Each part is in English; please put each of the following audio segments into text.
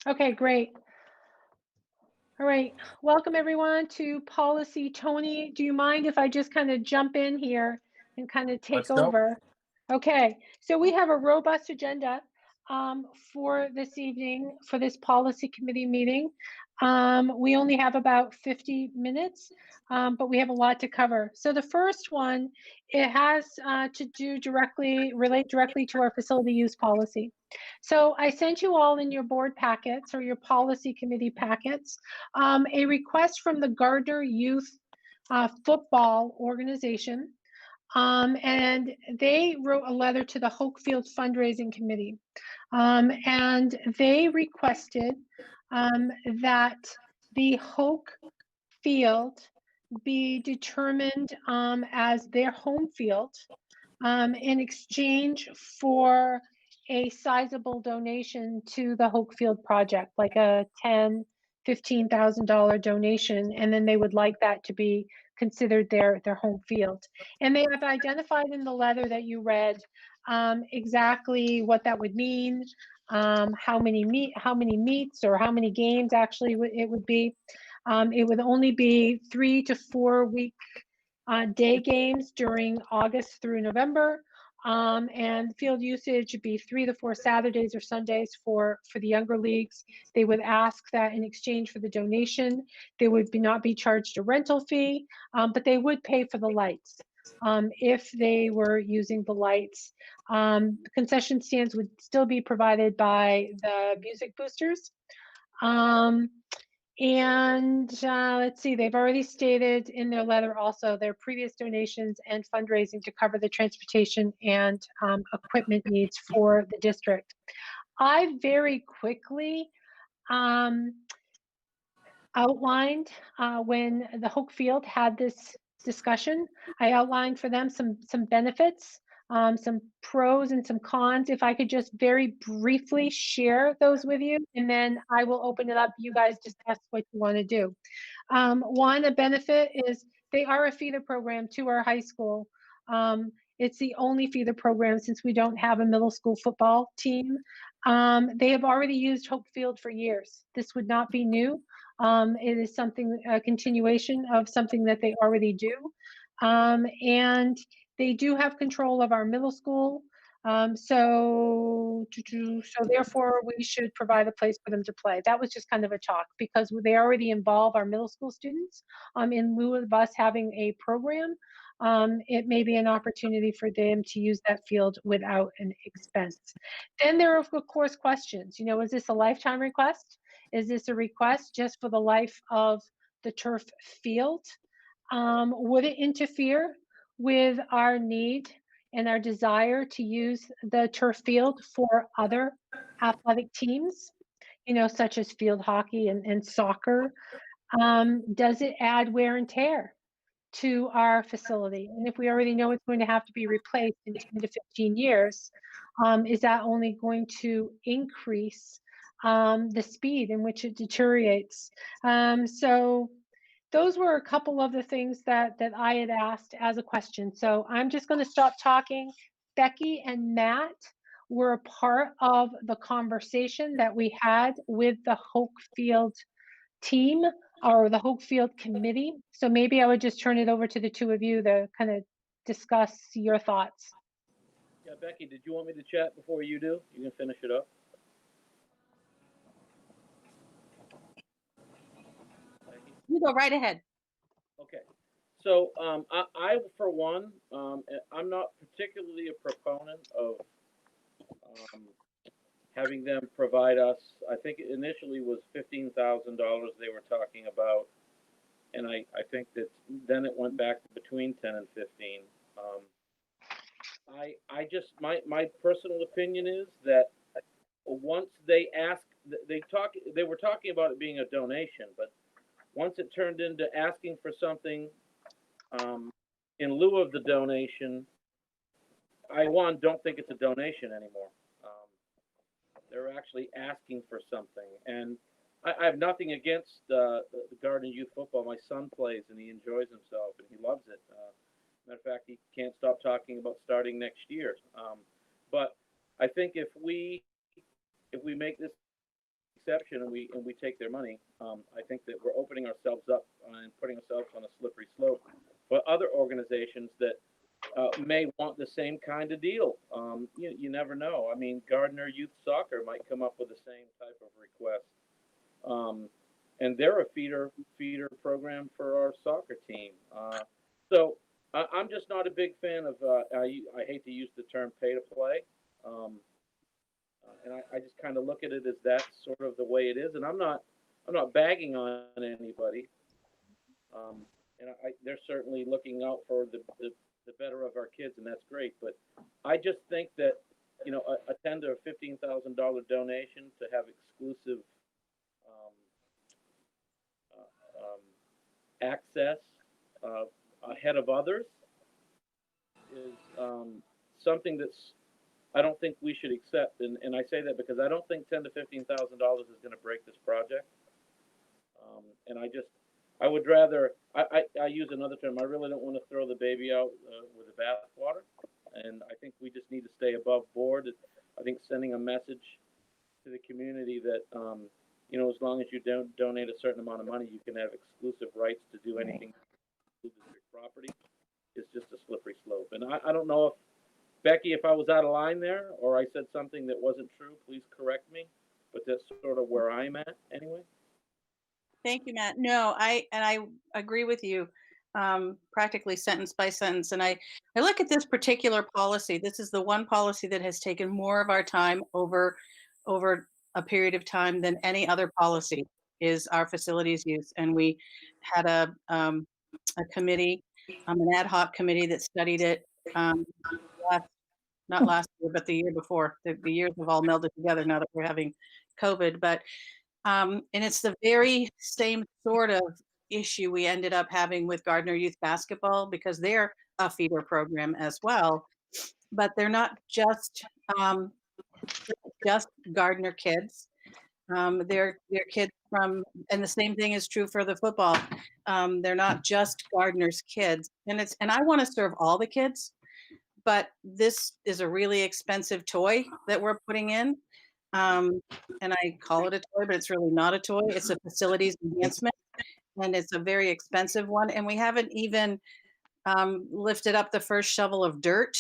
Okay, great. All right. Welcome everyone to Policy. Tony, do you mind if I just kind of jump in here and kind of take Let's go. over? Okay. So we have a robust agenda for this evening for this policy committee meeting. We only have about 50 minutes, but we have a lot to cover. So the first one, it has relate directly to our facility use policy. So I sent you all in your board packets or your policy committee packets a request from the Gardner Youth Football Organization. And they wrote a letter to the Hokefield Fundraising Committee. And they requested that the Hoke Field be determined as their home field in exchange for a sizable donation to the Hokefield project, like a $10,000–15,000 donation, and then they would like that to be considered their home field. And they have identified in the letter that you read exactly what that would mean, how many meets or how many games actually it would be. It would only be 3 to 4 week day games during August through November. And field usage would be 3 to 4 Saturdays or Sundays for the younger leagues. They would ask that in exchange for the donation, they would not be charged a rental fee, but they would pay for the lights. If they were using the lights. Concession stands would still be provided by the music boosters. Let's see, they've already stated in their letter also their previous donations and fundraising to cover the transportation and equipment needs for the district. I very quickly outlined when the Hokefield had this discussion, I outlined for them some benefits, some pros and some cons. If I could just very briefly share those with you, and then I will open it up. You guys just ask what you want to do. One, a benefit is they are a feeder program to our high school. It's the only feeder program since we don't have a middle school football team. They have already used Hokefield for years. This would not be new. It is a continuation of something that they already do. And they do have control of our middle school. So therefore we should provide a place for them to play. That was just kind of a talk because they already involve our middle school students in lieu of us having a program. It may be an opportunity for them to use that field without an expense. Then there are, of course, questions. Is this a lifetime request? Is this a request just for the life of the turf field? Would it interfere with our need and our desire to use the turf field for other athletic teams, such as field hockey and soccer? Does it add wear and tear to our facility? And if we already know it's going to have to be replaced in 10 to 15 years, is that only going to increase the speed in which it deteriorates? So those were a couple of the things that I had asked as a question. So I'm just going to stop talking. Becky and Matt were a part of the conversation that we had with the Hokefield team or the Hokefield committee. So maybe I would just turn it over to the two of you to kind of discuss your thoughts. Yeah, Becky, did you want me to chat before you do? You can finish it up. Becky? You go right ahead. Okay. So I for one, I'm not particularly a proponent of um, having them provide us. I think it initially was $15,000 they were talking about, and I think that then it went back to between 10 and 15. Um, I just my personal opinion is that once they were talking about it being a donation, but once it turned into asking for something um, in lieu of the donation, I don't think it's a donation anymore. Um, they're actually asking for something, and I have nothing against the Garden Youth Football. My son plays and he enjoys himself and he loves it. Matter of fact, he can't stop talking about starting next year. But I think if we make this exception and we take their money, I think that we're opening ourselves up and putting ourselves on a slippery slope for other organizations that may want the same kind of deal. You never know. I mean, Gardner Youth Soccer might come up with the same type of request, and they're a feeder program for our soccer team. So I'm just not a big fan of. I hate to use the term pay to play. Um, and I just kind of look at it as that's sort of the way it is. And I'm not bagging on anybody. And they're certainly looking out for the better of our kids, and that's great. But I just think that a ten to $15,000 donation to have exclusive um, access ahead of others is something that's I don't think we should accept, and I say that because I don't think $10,000 to $15,000 is going to break this project. And I would rather, I use another term. I really don't want to throw the baby out with the bathwater, and I think we just need to stay above board. I think sending a message to the community that as long as you don't donate a certain amount of money, you can have exclusive rights to do anything to district property is just a slippery slope. And I don't know if Becky, if I was out of line there or I said something that wasn't true, please correct me. But that's sort of where I'm at anyway. Thank you, Matt. No, I agree with you, practically sentence by sentence. And I look at this particular policy. This is the one policy that has taken more of our time over a period of time than any other policy is our facilities use. And we had a committee, an ad hoc committee that studied it last, not last year, but the year before. The years have all melded together now that we're having COVID. But and it's the very same sort of issue we ended up having with Gardner Youth Basketball because they're a feeder program as well, but they're not just Gardner kids. They're kids from, and the same thing is true for the football. They're not just Gardner's kids, and I want to serve all the kids, but this is a really expensive toy that we're putting in. And I call it a toy, but it's really not a toy. It's a facilities enhancement, and it's a very expensive one. And we haven't even lifted up the first shovel of dirt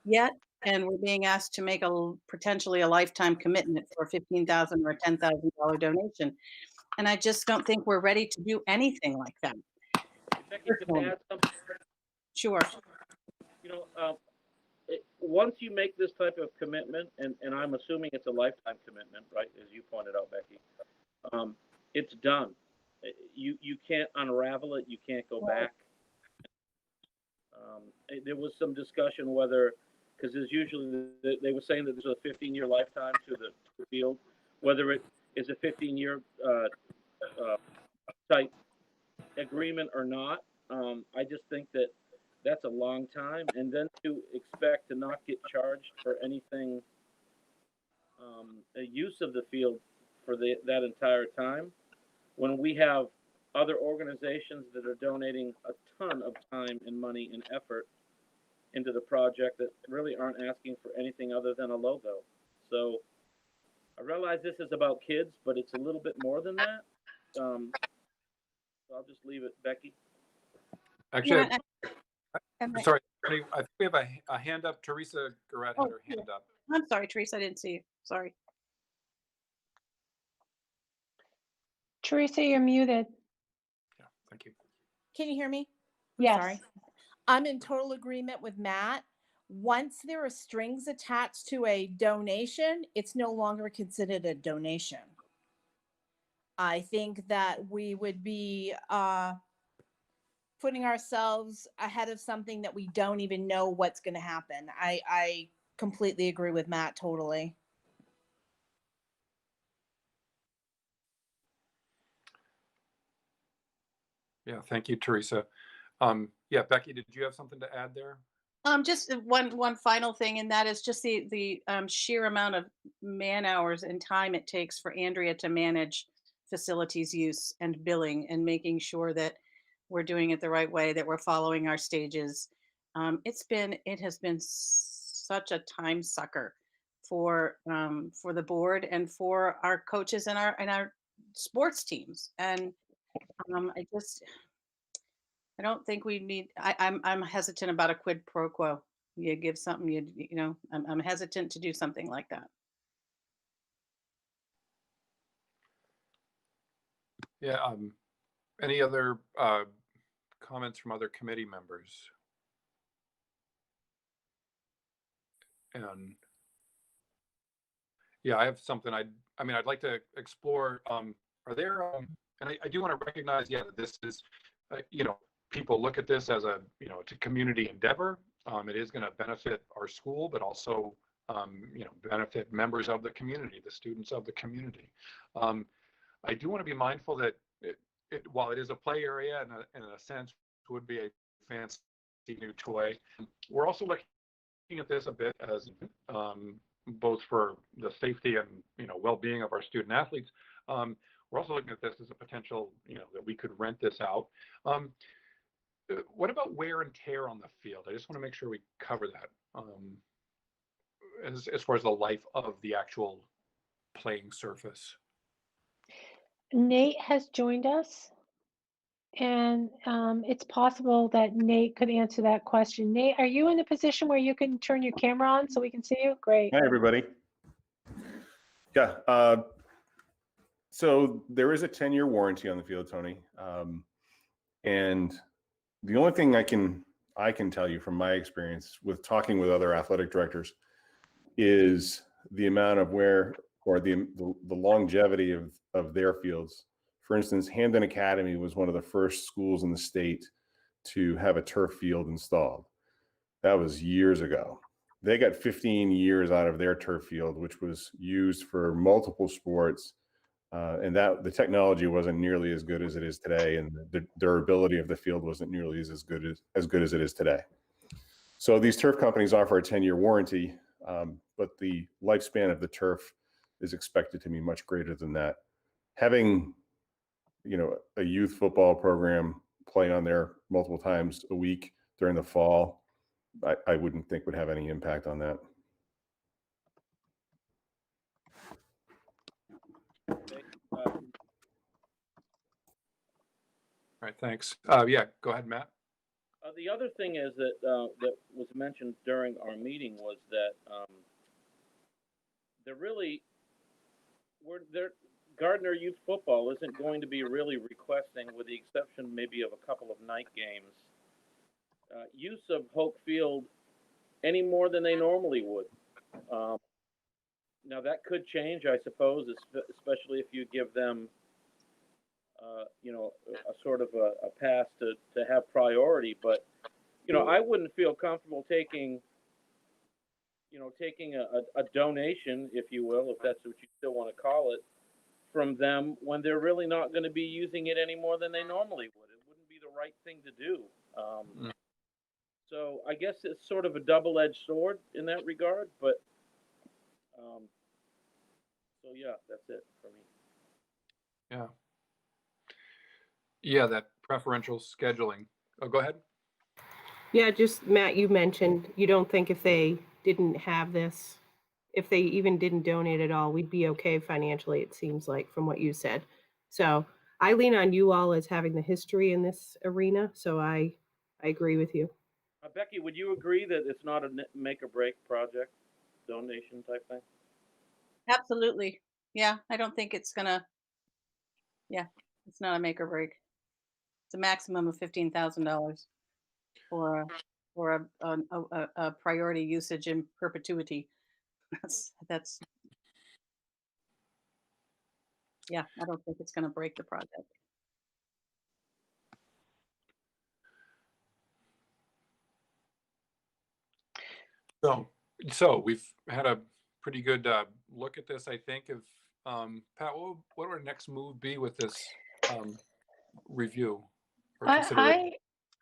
yet. And we're being asked to make potentially a lifetime commitment for a $15,000 or a $10,000 donation. And I just don't think we're ready to do anything like that. Becky, can I add something? Sure. Once you make this type of commitment, and I'm assuming it's a lifetime commitment, right, as you pointed out, Becky, it's done. You can't unravel it. You can't go back. There was some discussion whether, because there's usually they were saying that there's a 15-year lifetime to the field, whether it is a 15-year type agreement or not. I just think that that's a long time, and then to expect to not get charged for anything, a use of the field for that entire time, when we have other organizations that are donating a ton of time and money and effort into the project that really aren't asking for anything other than a logo. So I realize this is about kids, but it's a little bit more than that. So I'll just leave it, Becky. Actually, And sorry, I think we have a hand up. Teresa Garrett had her hand up. I'm sorry, Teresa, I didn't see you. Sorry. Teresa, you're muted. Yeah, thank you. Can you hear me? Yes. Sorry. I'm in total agreement with Matt. Once there are strings attached to a donation, it's no longer considered a donation. I think that we would be putting ourselves ahead of something that we don't even know what's going to happen. I completely agree with Matt, totally. Yeah, thank you, Teresa. Yeah, Becky, did you have something to add there? Just one final thing, and that is just the sheer amount of man hours and time it takes for Andrea to manage facilities use and billing and making sure that we're doing it the right way, that we're following our stages. It has been such a time sucker for the board and for our coaches and our sports teams. And I don't think we need. I'm hesitant about a quid pro quo. You give something, you know. I'm hesitant to do something like that. Yeah. Any other comments from other committee members? And yeah, I have something I'd like to explore. Are there, and I do want to recognize, yeah, that this is, you know, people look at this as a, you know, it's a community endeavor. It is going to benefit our school, but also, you know, benefit members of the community, the students of the community. I do want to be mindful that while it is a play area and in a sense would be a fancy new toy, we're also looking at this a bit as both for the safety and, you know, well-being of our student athletes. We're also looking at this as a potential, you know, that we could rent this out. What about wear and tear on the field? I just want to make sure we cover that as far as the life of the actual playing surface. Nate has joined us, and it's possible that Nate could answer that question. Nate, are you in a position where you can turn your camera on so we can see you? Great. Hi, everybody. Yeah, so there is a 10-year warranty on the field, Tony. And the only thing I can tell you from my experience with talking with other athletic directors is the amount of wear or the longevity of their fields. For instance, Hamden Academy was one of the first schools in the state to have a turf field installed. That was years ago. They got 15 years out of their turf field, which was used for multiple sports. And that the technology wasn't nearly as good as it is today. And the durability of the field wasn't nearly as good as it is today. So these turf companies offer a 10-year warranty, but the lifespan of the turf is expected to be much greater than that. Having, you know, a youth football program play on there multiple times a week during the fall, I wouldn't think would have any impact on that. Okay. All right, thanks. Yeah, go ahead, Matt. The other thing is that that was mentioned during our meeting was that Gardner Youth Football isn't going to be really requesting, with the exception maybe of a couple of night games, use of Hoke Field any more than they normally would. Now that could change, I suppose, especially if you give them, you know, a sort of a pass to have priority. But, you know, I wouldn't feel comfortable taking a donation, if you will, if that's what you still want to call it, from them when they're really not going to be using it any more than they normally would. It wouldn't be the right thing to do. So I guess it's sort of a double-edged sword in that regard, but so yeah, that's it for me. Yeah. Yeah, that preferential scheduling. Oh, go ahead. Yeah, just Matt, you mentioned you don't think if they didn't have this, if they even didn't donate at all, we'd be okay financially, it seems like, from what you said. So I lean on you all as having the history in this arena. So I agree with you. Becky, would you agree that it's not a make or break project, donation type thing? Absolutely. Yeah, I don't think it's gonna. Yeah, it's not a make or break. It's a maximum of $15,000 for a priority usage in perpetuity. That's. Yeah, I don't think it's going to break the project. So we've had a pretty good look at this, I think. If Pat, what would our next move be with this review or consideration?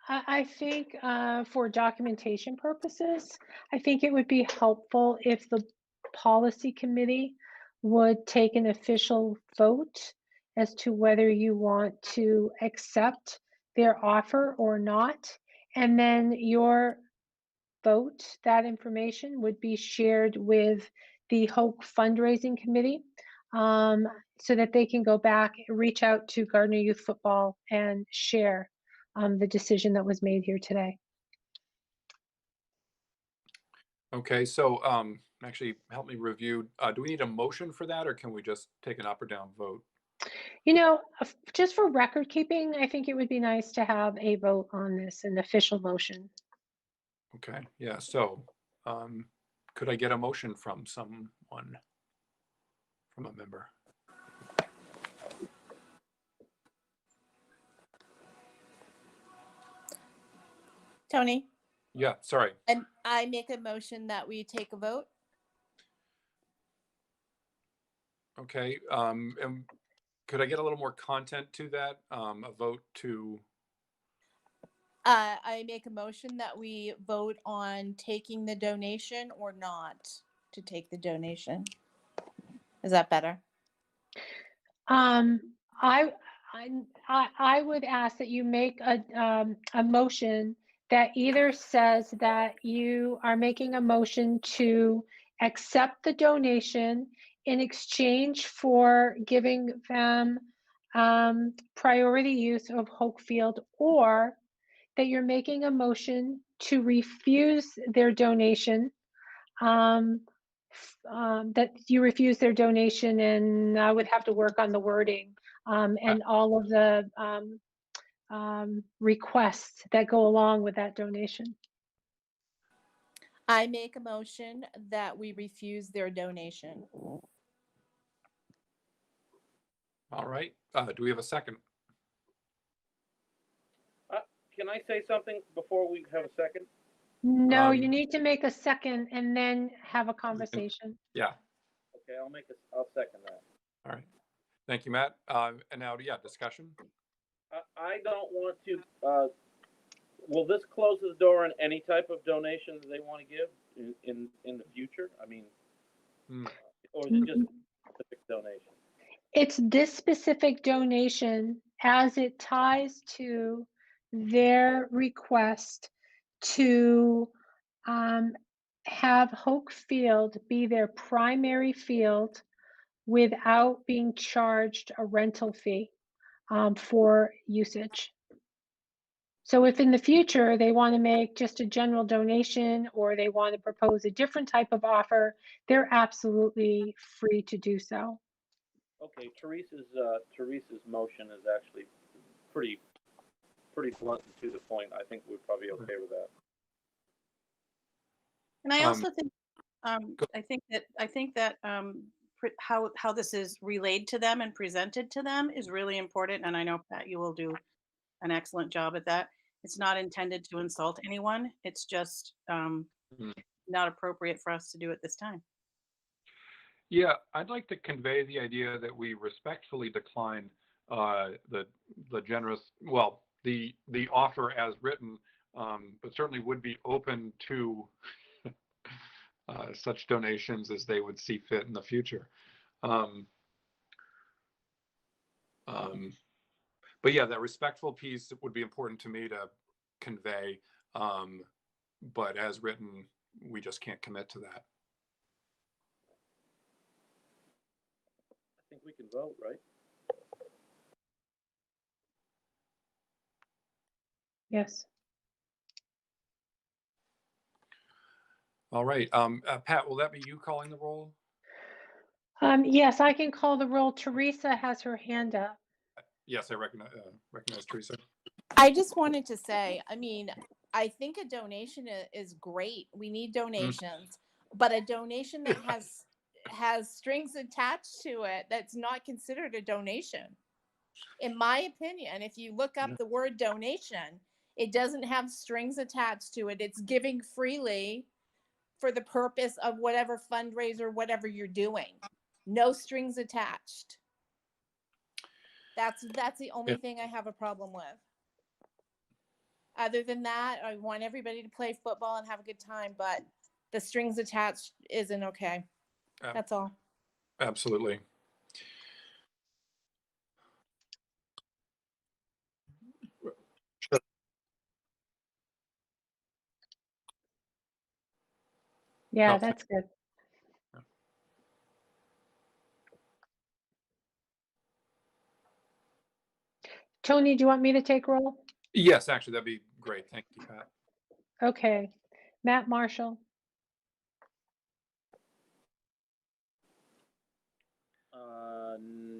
I think for documentation purposes, I think it would be helpful if the policy committee would take an official vote as to whether you want to accept their offer or not. And then your vote, that information would be shared with the Hoke fundraising committee, so that they can go back, reach out to Gardner Youth Football and share the decision that was made here today. Okay, so actually help me review. Do we need a motion for that, or can we just take an up or down vote? You know, just for record keeping, I think it would be nice to have a vote on this, an official motion. Okay, yeah, so could I get a motion from someone, from a member? Tony, Yeah, sorry. and I make a motion that we take a vote. Okay, and could I get a little more content to that? A vote to, I make a motion that we vote on taking the donation or not to take the donation. Is that better? I would ask that you make a motion that either says that you are making a motion to accept the donation in exchange for giving them priority use of Hoke Field, or that you're making a motion to refuse their donation, that you refuse their donation, and I would have to work on the wording, and all of the requests that go along with that donation. I make a motion that we refuse their donation. all right. Do we have a second? Can I say something before we have a second? No, you Um, need to make a second and then have a conversation. Yeah, Okay, I'll second that. all right. Thank you, Matt. And now, yeah, discussion? I don't want to, will this close the door on any type of donation that they want to give in the future? I mean, or is it just a specific donation? It's this specific donation as it ties to their request to have Hoke Field be their primary field without being charged a rental fee for usage. So if in the future they want to make just a general donation, or they want to propose a different type of offer, they're absolutely free to do so. Okay, Teresa's motion is actually pretty blunt and to the point. I think we're probably okay with that. And I also think, I think that how this is relayed to them and presented to them is really important. And I know, Pat, you will do an excellent job at that. It's not intended to insult anyone. It's just not appropriate for us to do it this time. Yeah, I'd like to convey the idea that we respectfully decline the generous, well, the offer as written, but certainly would be open to such donations as they would see fit in the future. But yeah, that respectful piece would be important to me to convey. But as written, we just can't commit to that. I think we can vote, right? Yes. All right. Pat, will that be you calling the roll? Yes, I can call the roll. Teresa has her hand up. Yes, I recognize Teresa. I just wanted to say, I mean, I think a donation is great. We need donations, but a donation that has strings attached to it, that's not considered a donation. In my opinion, if you look up the word donation, it doesn't have strings attached to it. It's giving freely for the purpose of whatever fundraiser, whatever you're doing. No strings attached. That's the only thing I have a problem with. Other than that, I want everybody to play football and have a good time, but the strings attached isn't okay. That's all. Absolutely. Yeah, Oh, that's good. Tony, do you want me to take roll? Yes, actually, that'd be great. Thank you, Pat. Okay. Matt Marshall,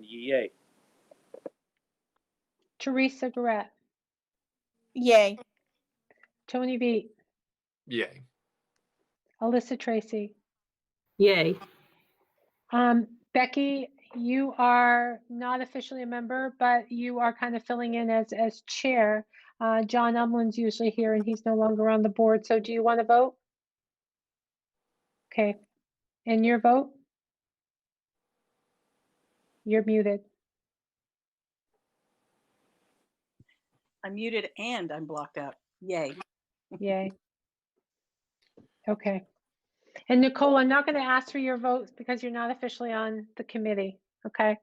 Yay. Teresa Garrett, Yay. Tony Beat, Yay. Alyssa Tracy. Yay. Becky, you are not officially a member, but you are kind of filling in as chair. John Umlin's usually here and he's no longer on the board. So do you want to vote? Okay. And your vote? You're muted. I'm muted and I'm blocked out. Yay. Yay. Okay. And Nicole, I'm not going to ask for your votes because you're not officially on the committee. Okay.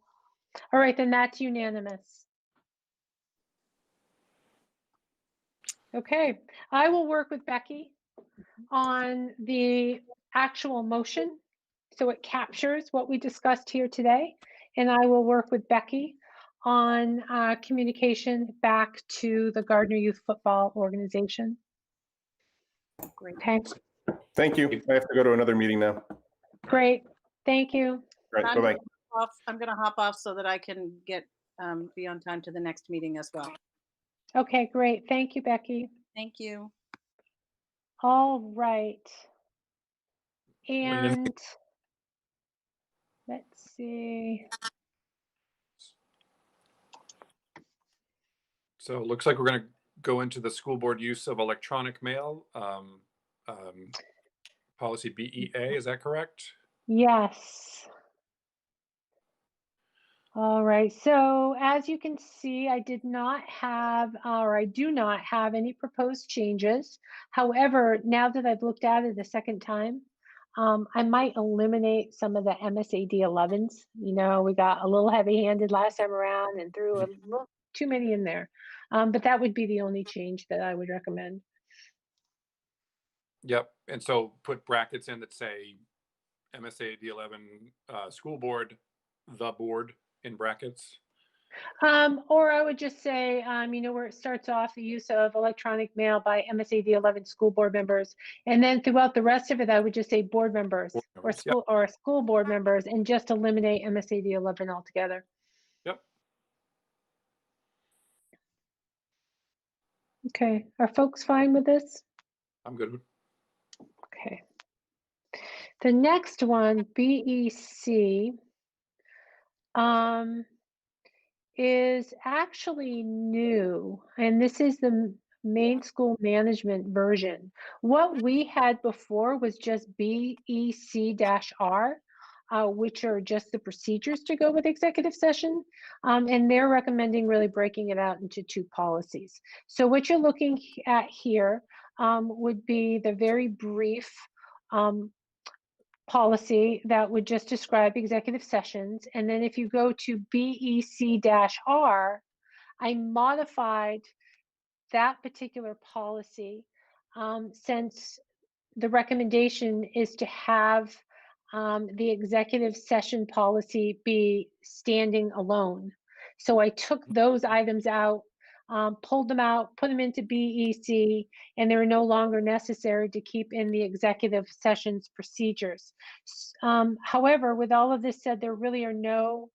All right, then that's unanimous. Okay, I will work with Becky on the actual motion so it captures what we discussed here today. And I will work with Becky on communication back to the Gardner Youth Football Organization. Great. Okay, Thank you. I have to go to another meeting now. great. Thank you. All right, I'm bye-bye. I'm going to hop off so that I can get be on time to the next meeting as well. Okay, great. Thank you, Becky. Thank you. All right. Wayne, And let's see. So it looks like we're going to go into the school board use of electronic mail, policy BEA, is that correct? Yes. All right, so as you can see, I did not have, or I do not have any proposed changes. However, now that I've looked at it a second time, I might eliminate some of the MSAD11s. You know, we got a little heavy-handed last time around and threw a little too many in there. But that would be the only change that I would recommend. Yep, and so put brackets in that say MSAD11 school board, the board in brackets. Or I would just say, you know, where it starts off, the use of electronic mail by MSAD11 school board members. And then throughout the rest of it, I would just say board members, Board or members, yep. school board members, and just eliminate MSAD11 altogether. Yep. Okay, are folks fine with this? I'm good. Okay. The next one, BEC, is actually new, and this is the main school management version. What we had before was just BEC-R, which are just the procedures to go with executive session, and they're recommending really breaking it out into two policies. So what you're looking at here would be the very brief policy that would just describe executive sessions. And then if you go to BEC-R, I modified that particular policy since the recommendation is to have the executive session policy be standing alone. So I took those items out, pulled them out, put them into BEC, and they were no longer necessary to keep in the executive sessions procedures. However, with all of this said, there really are no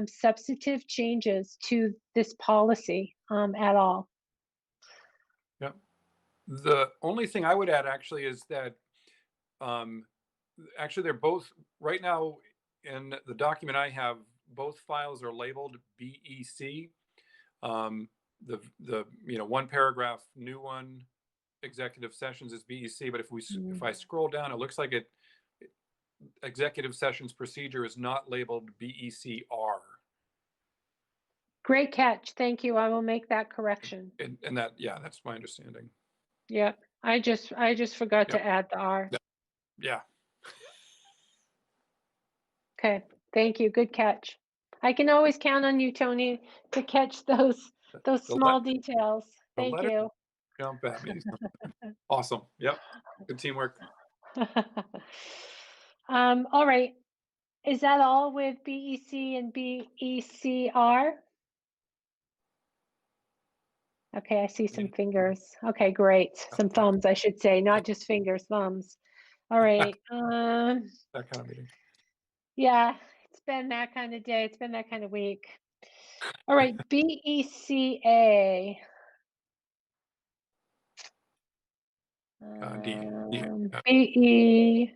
substantive changes to this policy at all. Yeah. The only thing I would add actually is that actually they're both right now in the document I have, both files are labeled BEC. The you know, one paragraph, new one, executive sessions is BEC, but if I scroll down, it looks like executive sessions procedure is not labeled BEC-R. Great catch. Thank you. I will make that correction. And that, yeah, that's my understanding. Yeah, I just forgot Yep. to add the R. Yeah. Okay, thank you. Good catch. I can always count on you, Tony, to catch those small details. Thank you. Jump at me. Awesome. Yep. Good teamwork. All right. Is that all with BEC and BEC-R? Okay, I see some fingers. Okay, great. Some thumbs, I should say, not just fingers, thumbs. All right. That kind of meeting. Yeah, it's been that kind of day. It's been that kind of week. All right, BECA. D. Yeah.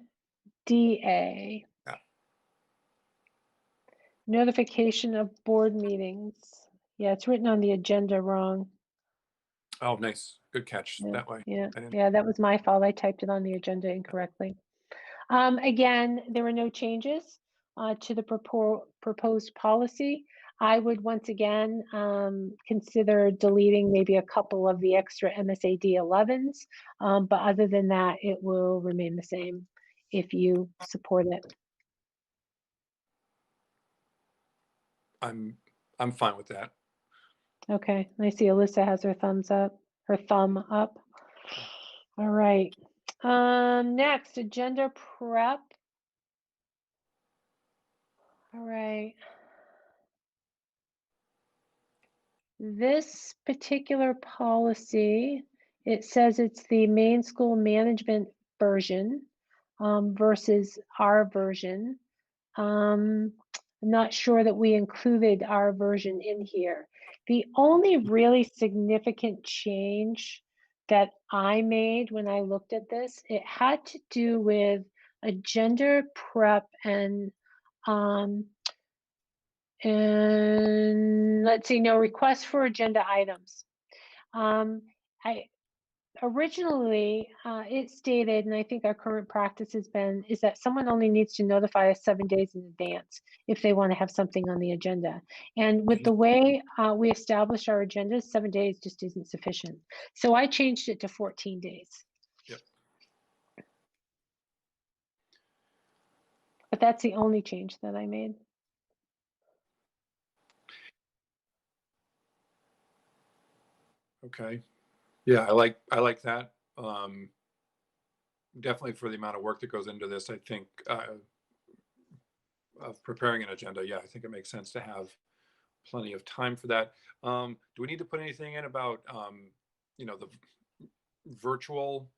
BEDA. Yeah. Notification of board meetings. Yeah, it's written on the agenda wrong. Oh, nice. Good catch Yeah, that way. yeah, I didn't- yeah, that was my fault. I typed it on the agenda incorrectly. Again, there were no changes to the proposed policy. I would once again consider deleting maybe a couple of the extra MSAD11s, but other than that, it will remain the same if you support it. I'm fine with that. Okay, I see Alyssa has her thumb up. All right. Next, agenda prep. All right. This particular policy, it says it's the main school management version versus our version. I'm not sure that we included our version in here. The only really significant change that I made when I looked at this, it had to do with agenda prep and let's see, no requests for agenda items. I originally it stated, and I think our current practice has been, is that someone only needs to notify us 7 days in advance if they want to have something on the agenda. And with the way we establish our agendas, 7 days just isn't sufficient. So I changed it to 14 days. Yep. But that's the only change that I made. Okay. Yeah, I like that. Definitely for the amount of work that goes into this, I think of preparing an agenda. Yeah, I think it makes sense to have plenty of time for that. Do we need to put anything in about the virtual,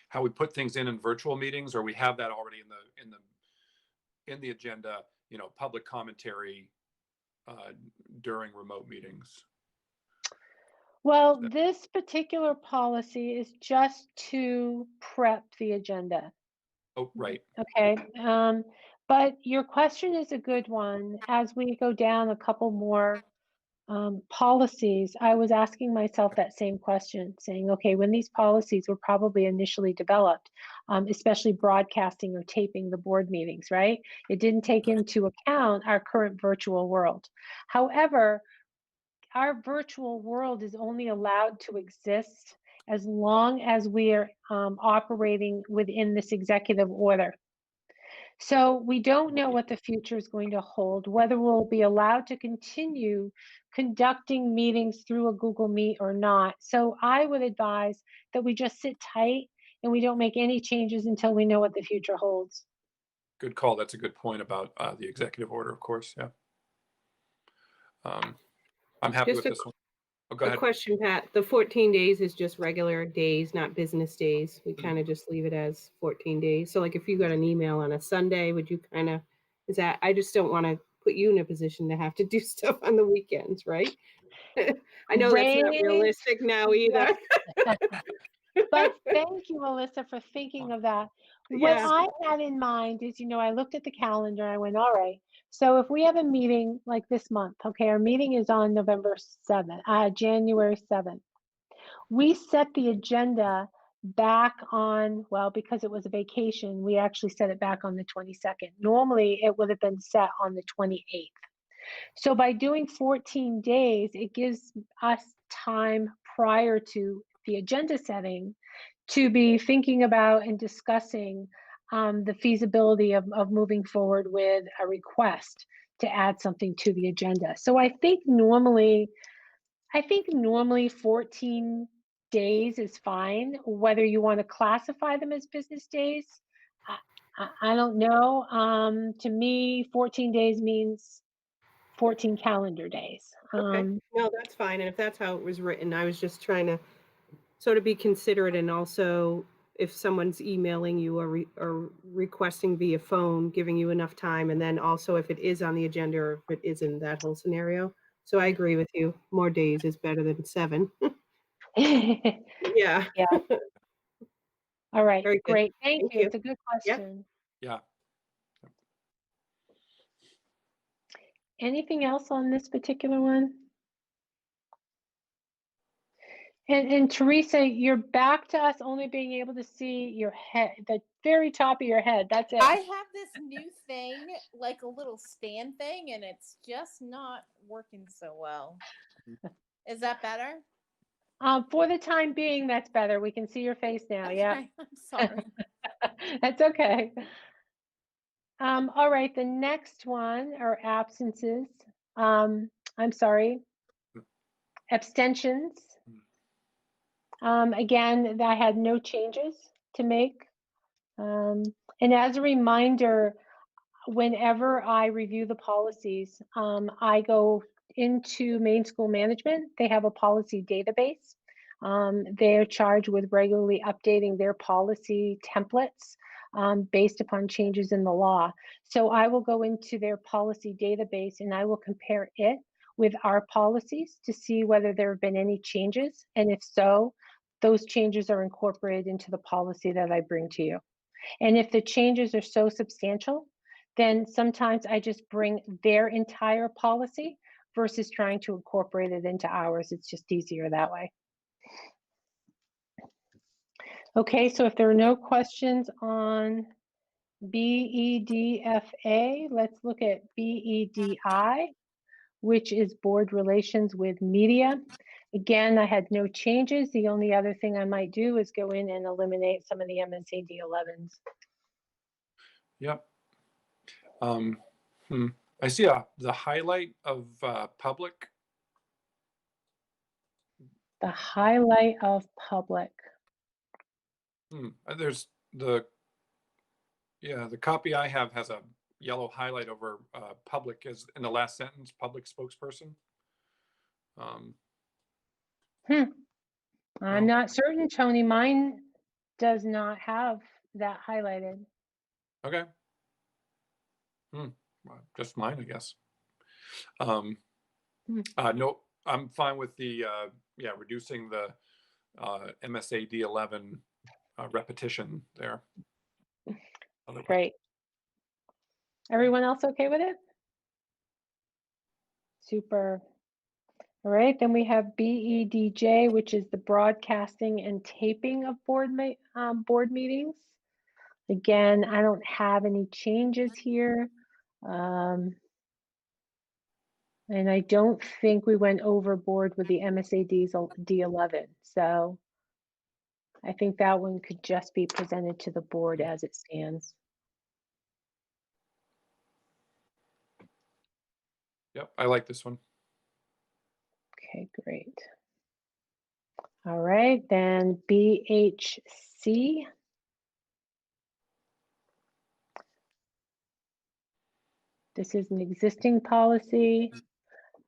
how we put things in virtual meetings, or we have that already in the agenda? Public commentary during remote meetings. Well, this particular policy is just to prep the agenda. Oh, right. Okay. But your question is a good one. As we go down a couple more policies, I was asking myself that same question, saying, okay, when these policies were probably initially developed, especially broadcasting or taping the board meetings, right? It didn't take into account our current virtual world. However, our virtual world is only allowed to exist as long as we are operating within this executive order. So we don't know what the future is going to hold, whether we'll be allowed to continue conducting meetings through a Google Meet or not. So I would advise that we just sit tight and we don't make any changes until we know what the future holds. Good call. That's a good point about the executive order, of course. Yeah. I'm happy Just with this one. Oh, go A ahead. question, Pat. The 14 days is just regular days, not business days. We kind of just leave it as 14 days. So like if you got an email on a Sunday, would you kind of, I just don't want to put you in a position to have to do stuff on the weekends, right? I know that's not Great. realistic now either. But thank you, Melissa, for thinking of that. What Yeah. I had in mind is, I looked at the calendar, I went, all right, so if we have a meeting like this month, okay, our meeting is on November 7th, January 7th. We set the agenda back on, well, because it was a vacation, we actually set it back on the 22nd. Normally, it would have been set on the 28th. So by doing 14 days, it gives us time prior to the agenda setting to be thinking about and discussing the feasibility of moving forward with a request to add something to the agenda. So I think normally 14 days is fine, whether you want to classify them as business days. I don't know. To me, 14 days means 14 calendar days. Okay, no, that's fine. And if that's how it was written, I was just trying to sort of be considerate, and also if someone's emailing you or requesting via phone, giving you enough time, and then also if it is on the agenda or if it isn't, that whole scenario. So I agree with you. More days is better than 7. Yeah. Yeah. All right, Very good. great. Thank Thank you. you. It's a good Yep. question. Yeah. Anything else on this particular one? And Teresa, you're back to us only being able to see your head, the very top of your head. That's it. I have this new thing, like a little stand thing, and it's just not working so well. Is that better? For the time being, that's better. We can see your face now. Yeah, Okay, I'm sorry. that's okay. All right, the next one are absences. I'm sorry, abstentions. Again, I had no changes to make. And as a reminder, whenever I review the policies, I go into Maine School Management. They have a policy database. They're charged with regularly updating their policy templates based upon changes in the law. So I will go into their policy database and I will compare it with our policies to see whether there have been any changes. And if so, those changes are incorporated into the policy that I bring to you. And if the changes are so substantial, then sometimes I just bring their entire policy versus trying to incorporate it into ours. It's just easier that way. Okay, so if there are no questions on BEDFA, let's look at BEDI, which is board relations with media. Again, I had no changes. The only other thing I might do is go in and eliminate some of the MSAD11s. Yep. I see the highlight of public. The highlight of public. There's the copy I have has a yellow highlight over public as in the last sentence, public spokesperson. I'm not certain, Tony. Mine does not have that highlighted. Okay. Well, just mine, I guess. No, I'm fine with the reducing the MSAD11 repetition there. Great. Everyone else okay with it? Super. All right, then we have BEDJ, which is the broadcasting and taping of board meetings. Again, I don't have any changes here. And I don't think we went overboard with the MSAD11. So I think that one could just be presented to the board as it stands. Yep, I like this one. Okay, great. All right, then BHC. This is an existing policy.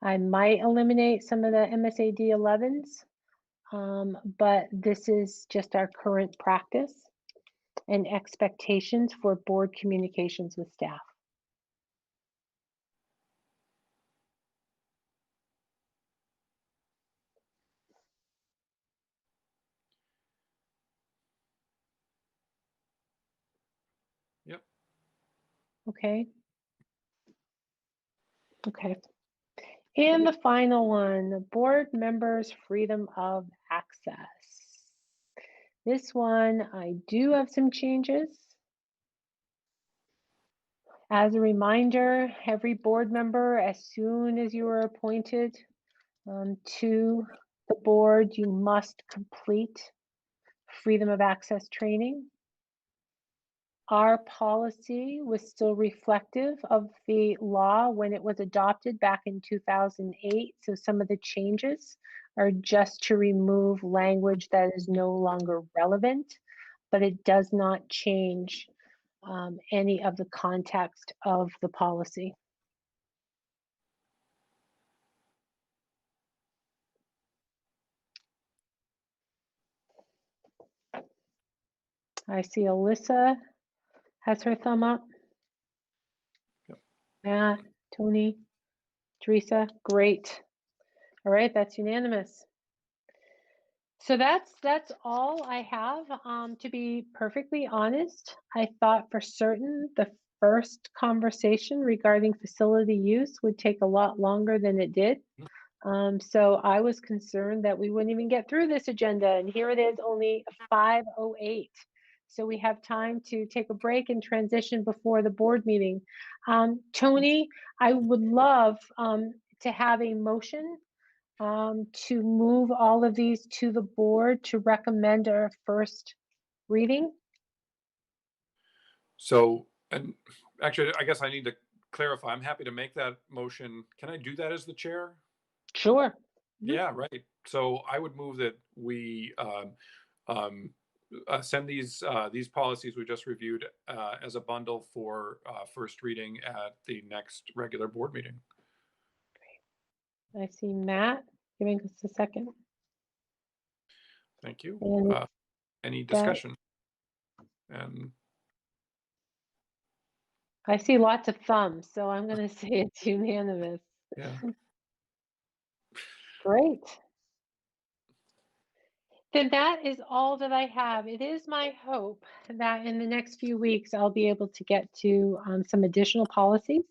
I might eliminate some of the MSAD11s, but this is just our current practice and expectations for board communications with staff. Yep. Okay. Okay. And the final one, the board members' freedom of access. This one, I do have some changes. As a reminder, every board member, as soon as you are appointed to the board, you must complete freedom of access training. Our policy was still reflective of the law when it was adopted back in 2008. So some of the changes are just to remove language that is no longer relevant, but it does not change any of the context of the policy. I see Alyssa has her thumb up. Yep. Matt, Tony, Teresa, great. All right, that's unanimous. So that's all I have. To be perfectly honest, I thought for certain the first conversation regarding facility use would take a lot longer than it did. So I was concerned that we wouldn't even get through this agenda, and here it is, only 5:08. So we have time to take a break and transition before the board meeting. Tony, I would love to have a motion to move all of these to the board to recommend our first reading. So, and actually, I guess I need to clarify. I'm happy to make that motion. Can I do that as the chair? Sure. Yeah, right. So I would move that we send these policies we just reviewed as a bundle for first reading at the next regular board meeting. I see Matt giving us a second. Thank you. And Any that, discussion? And I see lots of thumbs, so I'm going to say it's unanimous. yeah, Great. Then that is all that I have. It is my hope that in the next few weeks, I'll be able to get to some additional policies.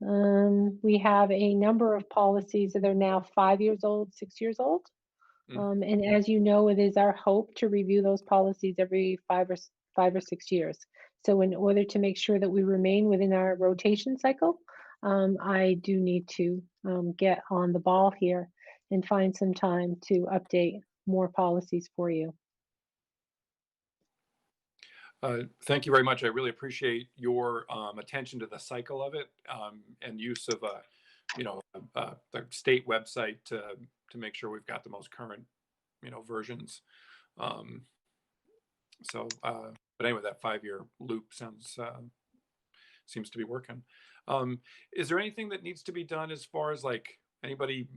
We have a number of policies that are now 5 years old, 6 years old. And as you know, it is our hope to review those policies every 5 or 6 years. So in order to make sure that we remain within our rotation cycle, I do need to get on the ball here and find some time to update more policies for you. thank you very much. I really appreciate your attention to the cycle of it and use of the state website to make sure we've got the most current versions. But anyway, that 5-year loop seems to be working. Is there anything that needs to be done as far as like anybody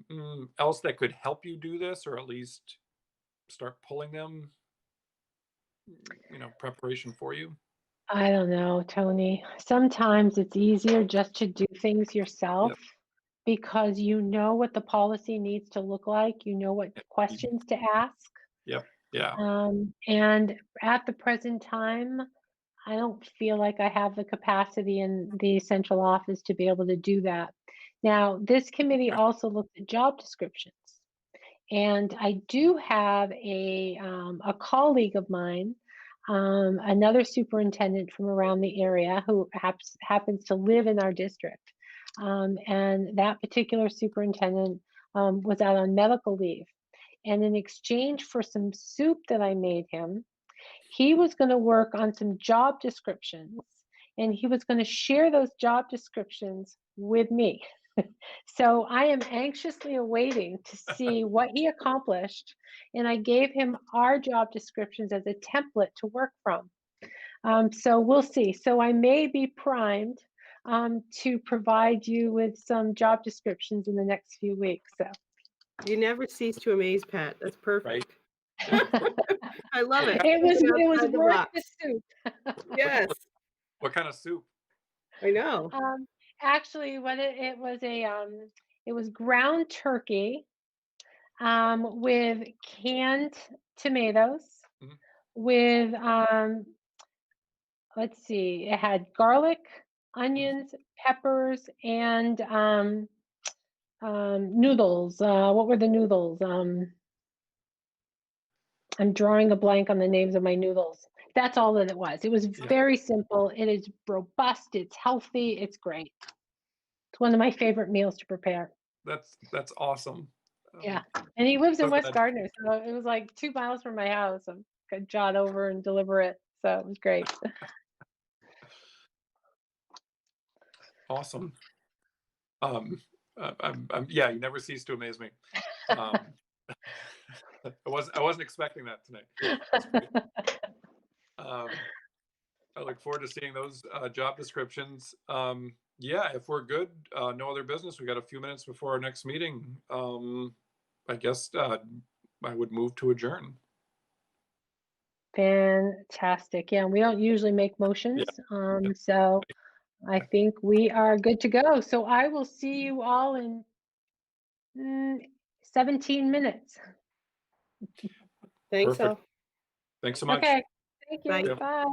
else that could help you do this, or at least start pulling them, preparation for you? I don't know, Tony. Sometimes it's easier just to do things yourself because you know what the policy needs to look like. You know what questions to ask. Yep. Yeah. And at the present time, I don't feel like I have the capacity in the central office to be able to do that. Now, this committee also looked at job descriptions. And I do have a colleague of mine, another superintendent from around the area who happens to live in our district. And that particular superintendent was out on medical leave. And in exchange for some soup that I made him, he was going to work on some job descriptions, and he was going to share those job descriptions with me. So I am anxiously awaiting to see what he accomplished, and I gave him our job descriptions as a template to work from. So we'll see. So I may be primed to provide you with some job descriptions in the next few weeks. So You never cease to amaze, Pat. That's perfect. I love it. it was Outside the worth box. the soup. Yes, What kind of soup? I know. Actually, what it was it was ground turkey with canned tomatoes, with let's see, it had garlic, onions, peppers, and noodles. What were the noodles? I'm drawing a blank on the names of my noodles. That's all that it was. It was very simple. It is robust. It's healthy. It's great. It's one of my favorite meals to prepare. That's awesome. Yeah, and he lives in so West glad- Gardner, so it was like 2 miles from my house. I could jot over and deliver it, so it was great. Awesome. Yeah, you never cease to amaze me. I wasn't expecting that tonight. That's great. I look forward to seeing those job descriptions. Yeah, if we're good, no other business. We got a few minutes before our next meeting. I guess I would move to adjourn. Fantastic. Yeah, we don't usually make motions. So I think we are good to go. So I will see you all in 17 minutes. Thanks Perfect. all. Thanks so much. Okay. Thank you. Bye. Bye.